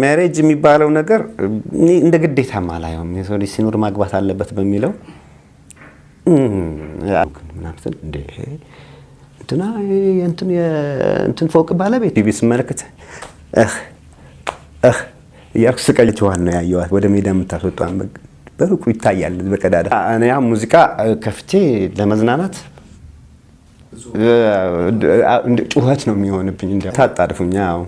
ማሬጅ የሚባለው ነገር እንደ ግዴታ ማላየውም የሰው ልጅ ሲኖር ማግባት አለበት በሚለው ምናምን እንደ እንትና እንትን ፎቅ ባለቤት ቢቢስ መልክት ያክስ ቀይቷን ነው ያየዋት ወደ ሜዳ የምታስወጣው በሩቁ ይታያል በቀዳዳ እኔ ያ ሙዚቃ ከፍቼ ለመዝናናት ጩኸት ነው የሚሆንብኝ እንደ ታጣድፉኛው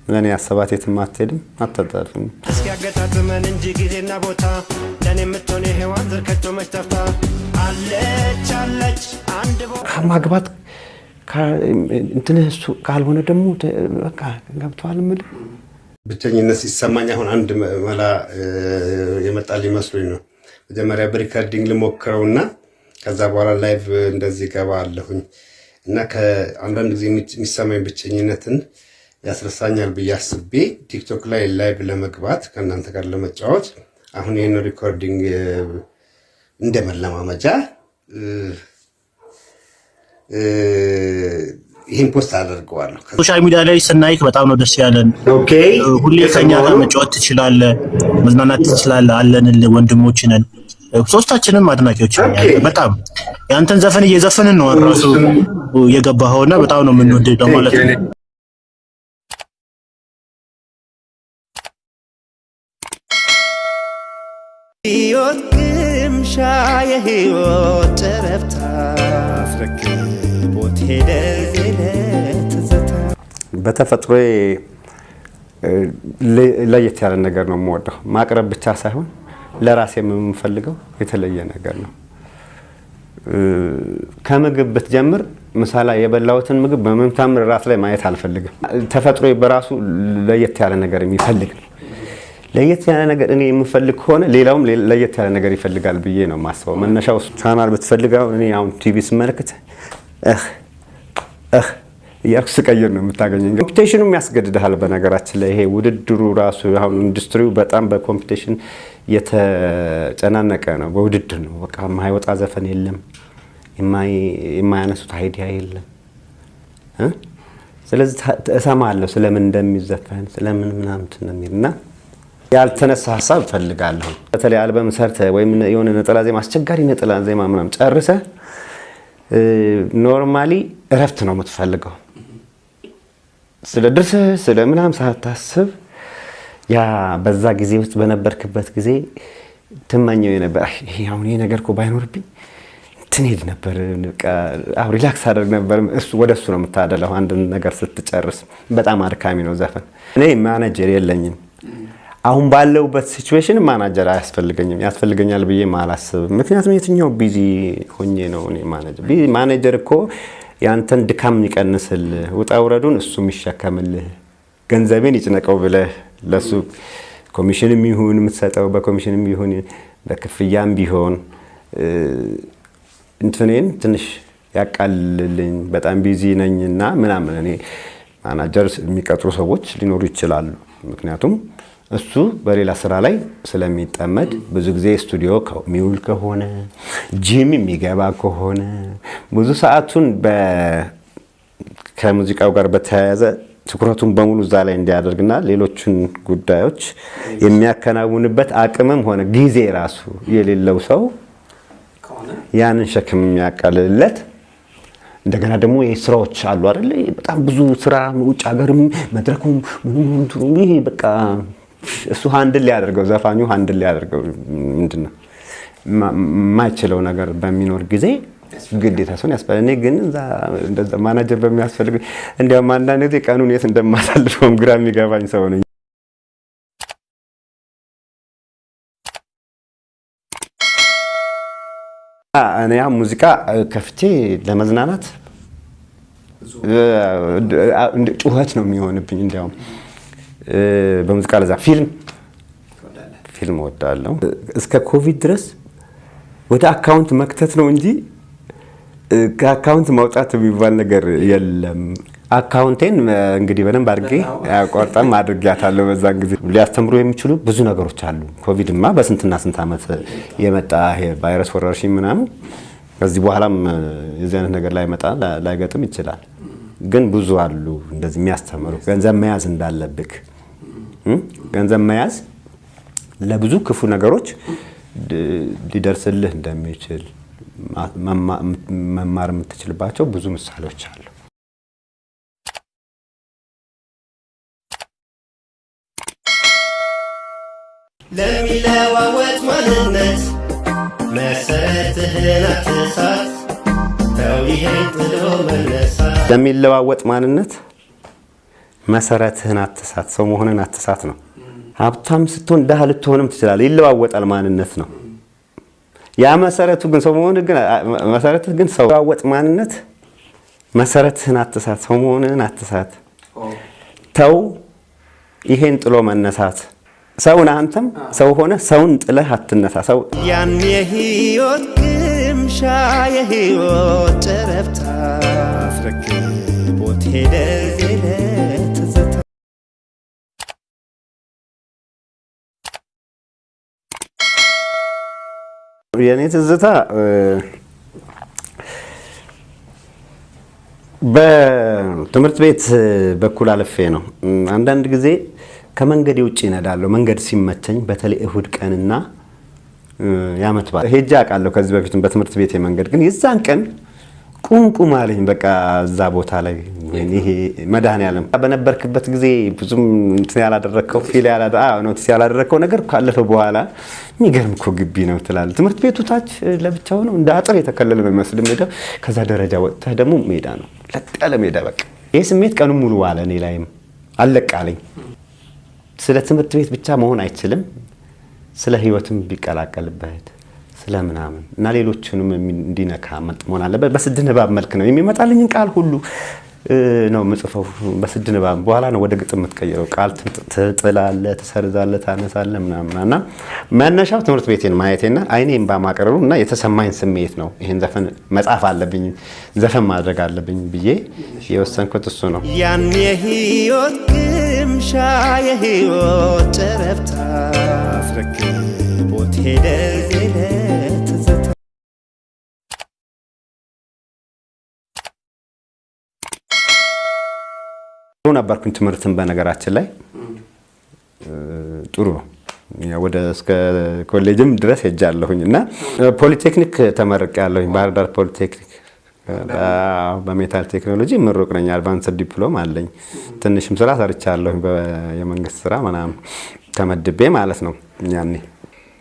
ለኔ ያሰባት የትም አትሄድም አታጣድፉኝ እስኪ ያገጣጥመን እንጂ ጊዜና ቦታ ለኔ የምትሆን የህይወት ዝርከቶ መሽተፍታ አለች አንድ ማግባት እንትን እሱ ካልሆነ ደግሞ በቃ ገብቷል ምል ብቸኝነት ሲሰማኝ አሁን አንድ መላ የመጣል ይመስሉኝ ነው መጀመሪያ በሪካርዲንግ ልሞክረውና ከዛ በኋላ ላይቭ እንደዚህ ገባለሁኝ እና ከአንዳንድ ጊዜ የሚሰማኝ ብቸኝነትን ያስረሳኛል በያስቤ ቲክቶክ ላይ ላይቭ ለመግባት ከእናንተ ጋር ለመጫወት አሁን ይሄን ሪኮርዲንግ እንደመለማመጃ ይሄን ፖስት አደርገዋለሁ ሶሻል ሚዲያ ላይ ስናይክ በጣም ነው ደስ ያለን ኦኬ ሁሌ ከኛ ጋር መጫወት ትችላለህ መዝናናት ትችላለህ አለንል ወንድሞች ነን ሶስታችንም አድናቂዎች ነን በጣም ያንተን ዘፈን እየዘፈንን ነው ራሱ የገባኸውና በጣም ነው የምንወደው ማለት ነው ህይወት ግምሻ የህይወት ረፍታ አስረክቦት ሄደ ትዝታ በተፈጥሮዬ ለየት ያለ ነገር ነው የምወደው ማቅረብ ብቻ ሳይሆን ለራሴ የምፈልገው የተለየ ነገር ነው ከምግብ ብትጀምር ምሳላ የበላውትን ምግብ በመምታም ራስ ላይ ማየት አልፈልግም ተፈጥሮዬ በራሱ ለየት ያለ ነገር የሚፈልግ ነው ለየት ያለ ነገር እኔ የምፈልግ ሆነ ሌላውም ለየት ያለ ነገር ይፈልጋል ብዬ ነው ማስበው መነሻው ቻናል ብትፈልጋው እኔ አሁን ቲቪ ስመለከት ያክስ ቀይር ነው የምታገኘኝ ኮምፒቲሽኑ ያስገድዳል በነገራችን ላይ ይሄ ውድድሩ ራሱ አሁን ኢንዱስትሪው በጣም በኮምፒቲሽን የተጨናነቀ ነው በውድድር ነው በቃ ማይወጣ ዘፈን የለም የማያነሱት አይዲያ የለም ስለዚህ እሰማለሁ ስለምን እንደሚዘፈን ስለምን ምናምን እንደሚልና ያልተነሳ ሐሳብ ፈልጋለሁ በተለይ አልበም ሰርተ ወይም የሆነ ነጠላ ዜማ አስቸጋሪ ነጠላ ዜማ ምናምን ጨርሰ ኖርማሊ እረፍት ነው የምትፈልገው ስለ ድርሰ ስለ ምናምን ሳታስብ ያ በዛ ጊዜ ውስጥ በነበርክበት ጊዜ ትመኘው የነበር ይሄ አሁን ይሄ ነገር እኮ ባይኖርብኝ ትንሄድ ነበር ሪላክስ አደርግ ነበር እሱ ወደሱ ነው የምታደለው አንድ ነገር ስትጨርስ በጣም አድካሚ ነው ዘፈን እኔ ማኔጀር የለኝም አሁን ባለውበት ሲቹዌሽን ማናጀር አያስፈልገኝም ያስፈልገኛል ብዬ ማላስብ ምክንያቱም የትኛው ቢዚ ሆኜ ነው እኔ ማኔጀር እኮ ያንተን ድካም ይቀንስል ውጣ ውረዱን እሱ ይሸከምልህ ገንዘቤን ይጭነቀው ብለህ ለሱ ኮሚሽንም ይሁን የምትሰጠው በኮሚሽንም ይሁን በክፍያም ቢሆን እንትኔን ትንሽ ያቃልልኝ በጣም ቢዚ ነኝና ምናምን እኔ ማናጀር የሚቀጥሩ ሰዎች ሊኖሩ ይችላሉ ምክንያቱም እሱ በሌላ ስራ ላይ ስለሚጠመድ ብዙ ጊዜ ስቱዲዮ ሚውል ከሆነ ጂም የሚገባ ከሆነ ብዙ ሰዓቱን ከሙዚቃው ጋር በተያያዘ ትኩረቱን በሙሉ እዛ ላይ እንዲያደርግና ሌሎችን ጉዳዮች የሚያከናውንበት አቅምም ሆነ ጊዜ ራሱ የሌለው ሰው ያንን ሸክም የሚያቀልለት እንደገና ደግሞ የስራዎች አሉ አይደል በጣም ብዙ ስራ ውጭ ሀገርም መድረኩም ምንም ይሄ በቃ እሱ ሃንድል ሊያደርገው ዘፋኙ ሃንድል ሊያደርገው ምንድነው ማይችለው ነገር በሚኖር ጊዜ ግዴታ ሰውን ያስፈልጋል እኔ ግን እንደዛ ማናጀር በሚያስፈልግ እንዲያውም አንዳንድ ጊዜ ቀኑን የት እንደማሳልፈውም ግራ የሚገባኝ ሰው ነኝ እኔ ያ ሙዚቃ ከፍቼ ለመዝናናት ጩኸት ነው የሚሆንብኝ እንዲያውም በሙዚቃ ለዛ ፊልም ወዳለው እስከ ኮቪድ ድረስ ወደ አካውንት መክተት ነው እንጂ ከአካውንት ማውጣት የሚባል ነገር የለም አካውንቴን እንግዲህ በደንብ አድርጌ ያቋርጣም አድርጊያታለሁ በዛን ጊዜ ሊያስተምሩ የሚችሉ ብዙ ነገሮች አሉ ኮቪድማ በስንትና ስንት አመት የመጣ ቫይረስ ወረርሽኝ ምናምን ከዚህ በኋላም የዚህ አይነት ነገር ላይ መጣ ላይገጥም ይችላል ግን ብዙ አሉ እንደዚህ የሚያስተምሩ ገንዘብ መያዝ እንዳለብክ ገንዘብ መያዝ ለብዙ ክፉ ነገሮች ሊደርስልህ እንደሚችል መማር የምትችልባቸው ብዙ ምሳሌዎች አሉ። ለሚለዋወጥ ማንነት መሰረትህን አትሳት፣ ተው ይሄን ጥሎ መነሳት። ለሚለዋወጥ ማንነት መሰረትህን አትሳት፣ ሰው መሆንን አትሳት ነው። ሀብታም ስትሆን ድሃ ልትሆንም ትችላለህ። ይለዋወጣል ማንነት ነው። ያ መሰረቱ ግን ሰው መሆን ግን መሰረትህ ግን ሰው ለዋወጥ ማንነት መሰረትህን አትሳት፣ ሰው መሆንን አትሳት፣ ተው ይሄን ጥሎ መነሳት። ሰውን አንተም ሰው ሆነ ሰውን ጥለህ አትነሳ። ሰው ያን የህይወት ግምሻ የህይወት ጨረፍታ አስረክቦት ሄደ ትዝታ። የኔ ትዝታ በትምህርት ቤት በኩል አልፌ ነው። አንዳንድ ጊዜ ከመንገድ ውጪ እነዳለሁ። መንገድ ሲመቸኝ በተለይ እሁድ ቀንና ያመት በዓል ሄጄ አውቃለሁ። ከዚህ በፊትም በትምህርት ቤት መንገድ ግን የዛን ቀን ቁምቁም አለኝ። በቃ እዛ ቦታ ላይ ይሄ መድኃኔዓለም በነበርክበት ጊዜ ብዙም እንትን ያላደረከው ፊል ያላደረከው ነገር ካለፈ በኋላ የሚገርም እኮ ግቢ ነው ትላለህ። ትምህርት ቤቱ ታች ለብቻው ነው፣ እንደ አጥር የተከለለ ነው የሚመስል ሜዳ። ከዛ ደረጃ ወጥተህ ደግሞ ሜዳ ነው፣ ለጥ ያለ ሜዳ። በቃ ይሄ ስሜት ቀኑን ሙሉ ዋለ እኔ ላይም አለቃለኝ። ስለ ትምህርት ቤት ብቻ መሆን አይችልም፣ ስለ ህይወትም ቢቀላቀልበት ስለምናምን እና ሌሎችንም እንዲነካ መሆን አለበት። በስድ ንባብ መልክ ነው የሚመጣልኝን ቃል ሁሉ ነው የምጽፈው በስድ ንባብ። በኋላ ነው ወደ ግጥም የምትቀይረው። ቃል ትጥላለህ፣ ትሰርዛለህ፣ ታነሳለህ ምናምን እና መነሻው ትምህርት ቤቴን ማየቴና አይኔን ባማቀረሩ እና የተሰማኝ ስሜት ነው። ይሄን ዘፈን መጻፍ አለብኝ፣ ዘፈን ማድረግ አለብኝ ብዬ የወሰንኩት እሱ ነው። ያን የህይወት ግምሻ የህይወት ጨረፍታ አስረክቦት ሄደ ትዝታ። ጥሩ ነበርኩኝ ትምህርትን በነገራችን ላይ ጥሩ ነው። ወደ እስከ ኮሌጅም ድረስ ሄጃለሁኝ እና ፖሊቴክኒክ ተመርቄያለሁኝ። ባህር ዳር ፖሊቴክኒክ በሜታል ቴክኖሎጂ ምሩቅ ነኝ። አድቫንስድ ዲፕሎም አለኝ። ትንሽም ስራ ሰርቻለሁኝ የመንግስት ስራ ምናምን ተመድቤ ማለት ነው። ያኔ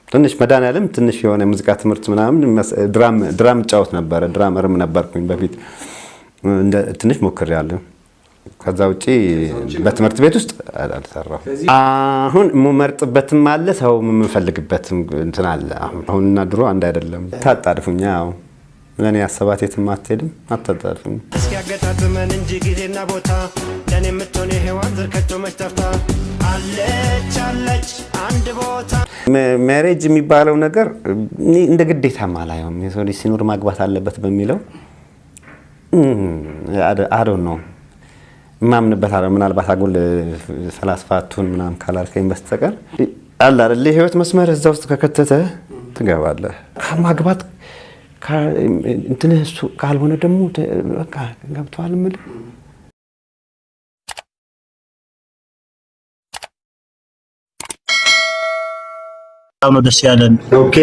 ትንሽ መድኃኔዓለም ትንሽ የሆነ ሙዚቃ ትምህርት ምናምን ድራም ጫወት ነበረ። ድራመርም ነበርኩኝ በፊት ትንሽ ሞክሬያለሁ። ከዛ ውጪ በትምህርት ቤት ውስጥ አልሰራሁ። አሁን የምመርጥበትም አለ፣ ሰው የምፈልግበትም እንትን አለ። አሁንና ድሮ አንድ አይደለም። ታጣድፉኛ ለኔ ያሰባት የትም አትሄድም፣ አታጣድፉኝ። እስኪ ያገጣጥመን እንጂ ጊዜና ቦታ ለኔ የምትሆን የሔዋን ዘር ከቶ መች ጠፍታ አለች አለች አንድ ቦታ። ሜሬጅ የሚባለው ነገር እንደ ግዴታ ማላየውም የሰው ልጅ ሲኖር ማግባት አለበት በሚለው አዶን ነው ማምንበት አለ። ምናልባት አጉል ፈላስፋቱን ምናምን ካላልከኝ በስተቀር አለ አይደል ህይወት መስመር እዛ ውስጥ ከከተተ ትገባለህ። ማግባት እንትን እሱ ካልሆነ ደግሞ በቃ ገብቷል ምል ነው ደስ ያለን። ኦኬ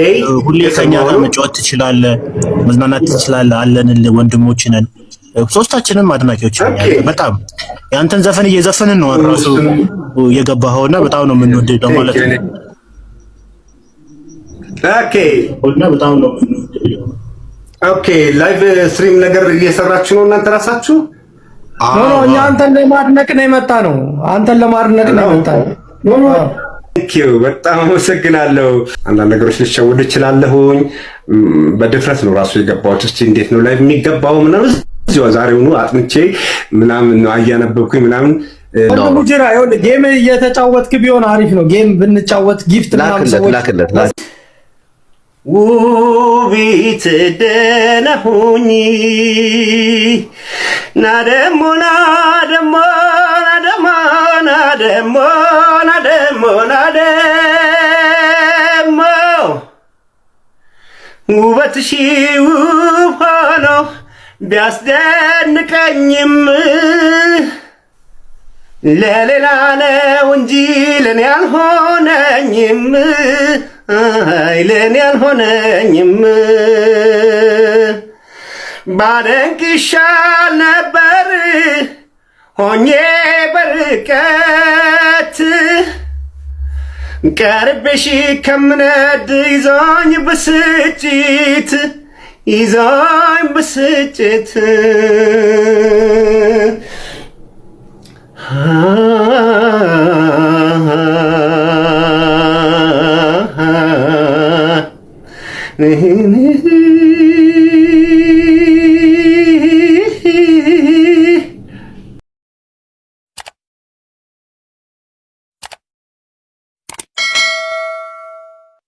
ሁሌ ከኛ ጋር መጫወት ትችላለህ፣ መዝናናት ትችላለህ። አለንልህ፣ ወንድሞች ነን። ሶስታችንም አድናቂዎች ነን። በጣም ያንተን ዘፈን እየዘፈንን ነው ራሱ የገባኸውና በጣም ነው የምንወደው ማለት ነው። ኦኬ እና በጣም ነው የምንወደው። ኦኬ ላይቭ ስትሪም ነገር እየሰራችሁ ነው እናንተ ራሳችሁ? ኖ እኛ አንተን ለማድነቅ ነው የመጣ ነው። አንተን ለማድነቅ ነው የመጣ ነው። ቴንኪዩ በጣም አመሰግናለሁ። አንዳንድ ነገሮች ልሸውድ እችላለሁኝ። በድፍረት ነው ራሱ የገባሁት። እስቲ እንዴት ነው ላይቭ የሚገባው ምናምን እዚሁ ዛሬውኑ አጥንቼ ምናምን ነው አያነበብኩኝ ምናምን ነው ሙጅራ ይሁን። ጌም እየተጫወትክ ቢሆን አሪፍ ነው። ጌም ብንጫወት ጊፍት ምናምን ሰዎች ላክለት ውቢት ደህና ሁኚ ናደሞ ናደሞ ናደሞ ናደሞ ናደሞ ናደሞ ውበትሽ ውብ ሆኖ ቢያስደንቀኝም ለሌላ ነው እንጂ ለኔ አልሆነኝም፣ ለኔ አልሆነኝም። ባደንቅ ይሻል ነበር ሆኜ በርቀት ቀርቤሽ ከምነድ ይዞኝ ብስጭት ይዞኝ ብስጭት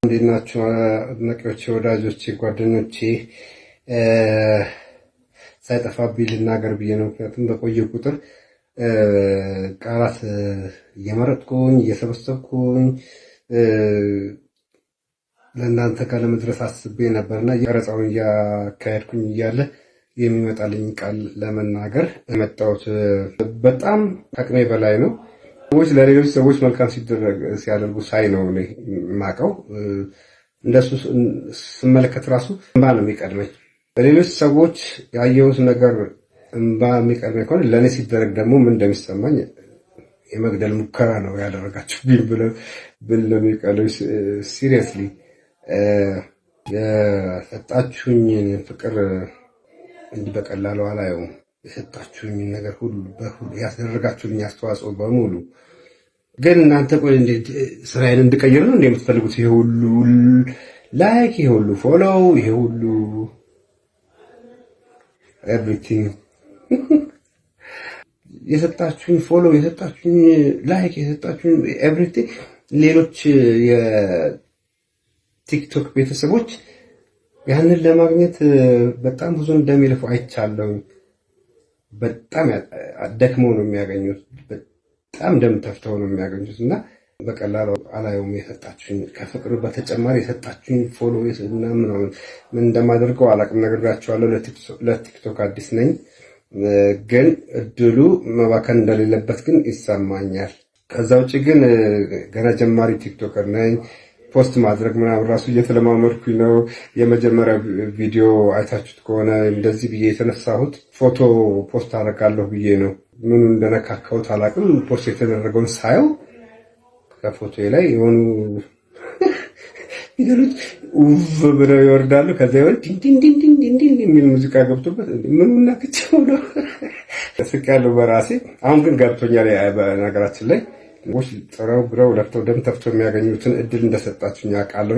እንዴት ናችሁ አድናቂዎቼ፣ ወዳጆቼ፣ ጓደኞቼ? ሳይጠፋብኝ ልናገር ብዬ ነው። ምክንያቱም በቆየ ቁጥር ቃላት እየመረጥኩኝ እየሰበሰብኩኝ ለእናንተ ጋር ለመድረስ አስቤ ነበርና ቀረጻውን እያካሄድኩኝ እያለ የሚመጣልኝ ቃል ለመናገር የመጣሁት በጣም አቅሜ በላይ ነው። ሰዎች ለሌሎች ሰዎች መልካም ሲያደርጉ ሳይ ነው የማውቀው። እንደሱ ስመለከት ራሱ እንባ ነው የሚቀድመኝ። ለሌሎች ሰዎች ያየሁት ነገር እንባ የሚቀድመኝ ከሆነ ለእኔ ሲደረግ ደግሞ ምን እንደሚሰማኝ የመግደል ሙከራ ነው ያደረጋችሁብኝ ብል ነው የሚቀለኝ። ሲሪየስሊ የሰጣችሁኝን ፍቅር እንዲህ በቀላሉ አላየውም። የሰጣችሁኝ ነገር ሁሉ ያስደረጋችሁልኝ አስተዋጽኦ በሙሉ ግን እናንተ ቆይ እንዴት ስራዬን እንድቀይር ነው እንደምትፈልጉት? ይሄ ሁሉ ላይክ፣ ይሄ ሁሉ ፎሎው፣ ይሄ ሁሉ ኤቭሪቲንግ የሰጣችሁኝ ፎሎው፣ የሰጣችሁኝ ላይክ፣ የሰጣችሁኝ ኤቭሪቲንግ ሌሎች የቲክቶክ ቤተሰቦች ያንን ለማግኘት በጣም ብዙ እንደሚለፉ አይቻለሁ። በጣም ደክመው ነው የሚያገኙት። በጣም ደም ተፍተው ነው የሚያገኙት እና በቀላሉ አላየውም። የሰጣችሁኝ ከፍቅር በተጨማሪ የሰጣችሁኝ ፎሎ ምን እንደማደርገው አላቅም። ነግሬያቸዋለሁ። ለቲክቶክ አዲስ ነኝ፣ ግን እድሉ መባከን እንደሌለበት ግን ይሰማኛል። ከዛ ውጭ ግን ገና ጀማሪ ቲክቶከር ነኝ። ፖስት ማድረግ ምናምን ራሱ እየተለማመድኩኝ ነው። የመጀመሪያ ቪዲዮ አይታችሁት ከሆነ እንደዚህ ብዬ የተነሳሁት ፎቶ ፖስት አደርጋለሁ ብዬ ነው። ምኑ እንደነካካሁት አላቅም። ፖስት የተደረገውን ሳየው ከፎቶ ላይ የሆኑ ፊደሎች ውቭ ብለው ይወርዳሉ። ከዛ ይሆን ዲንዲንዲንዲንዲን የሚል ሙዚቃ ገብቶበት ምኑ ነክቼው ነው ስቄያለሁ በራሴ። አሁን ግን ገብቶኛል። በነገራችን ላይ ሰዎች ጥረው ግረው ለፍተው ደም ተፍተው የሚያገኙትን እድል እንደሰጣችሁኝ አውቃለሁ።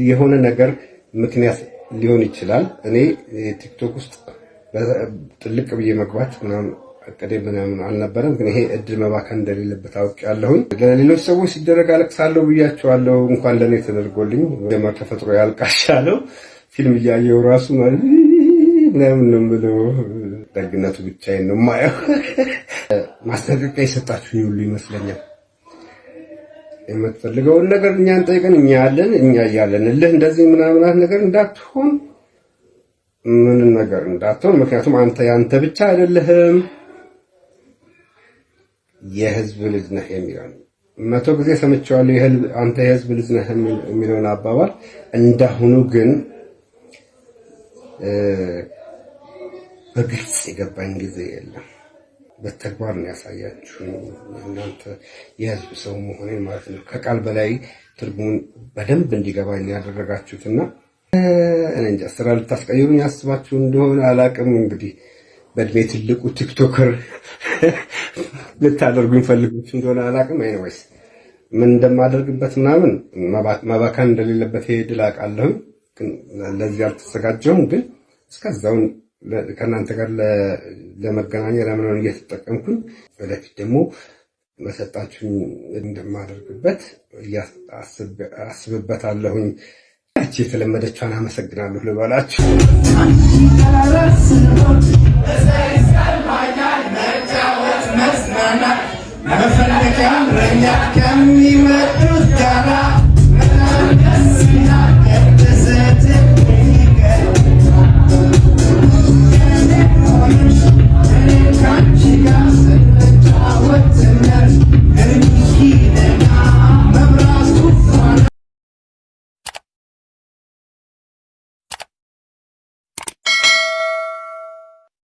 የሆነ ነገር ምክንያት ሊሆን ይችላል። እኔ ቲክቶክ ውስጥ ጥልቅ ብዬ መግባት ምናምን እቅዴ ምናምን አልነበረም፣ ግን ይሄ እድል መባከን እንደሌለበት አውቄያለሁኝ። ለሌሎች ሰዎች ሲደረግ አለቅሳለሁ ብያቸዋለሁ። እንኳን ለእኔ ተደርጎልኝ ጀመር ተፈጥሮ ያልቃሻለው ፊልም እያየው ራሱ ምናምን ነው የምለው። ደግነቱ ብቻዬን ነው የማየው። ማስጠንቀቂያ የሰጣችሁኝ ሁሉ ይመስለኛል። የምትፈልገውን ነገር እኛን ጠይቀን እኛ እያለን እልህ እንደዚህ ምናምናት ነገር እንዳትሆን፣ ምንም ነገር እንዳትሆን። ምክንያቱም አንተ ያንተ ብቻ አይደለህም፣ የህዝብ ልጅ ነህ የሚለው 100 ጊዜ ሰምቼዋለሁ። አንተ የህዝብ ልጅ ነህ የሚለውን አባባል እንዳሁኑ ግን በግልጽ የገባኝ ጊዜ የለም። በተግባር ነው ያሳያችሁ እናንተ የህዝብ ሰው መሆኔን ማለት ነው። ከቃል በላይ ትርጉሙን በደንብ እንዲገባኝ ያደረጋችሁትና እኔ እንጃ ስራ ልታስቀይሩኝ ያስባችሁ እንደሆነ አላቅም። እንግዲህ በእድሜ ትልቁ ቲክቶከር ልታደርጉኝ ፈልጉት እንደሆነ አላቅም። ኤኒዌይስ ምን እንደማደርግበት ምናምን መባከን እንደሌለበት ይሄ ድል አውቃለሁ። ግን ለዚህ አልተዘጋጀሁም። ግን እስከዛው ከእናንተ ጋር ለመገናኛ ለምን እየተጠቀምኩኝ ወደፊት ደግሞ መሰጣችሁኝ እንደማደርግበት አስብበታለሁኝ። እቺ የተለመደችዋን አመሰግናለሁ ልበላችሁ። መፈለጊያ ከሚመጣ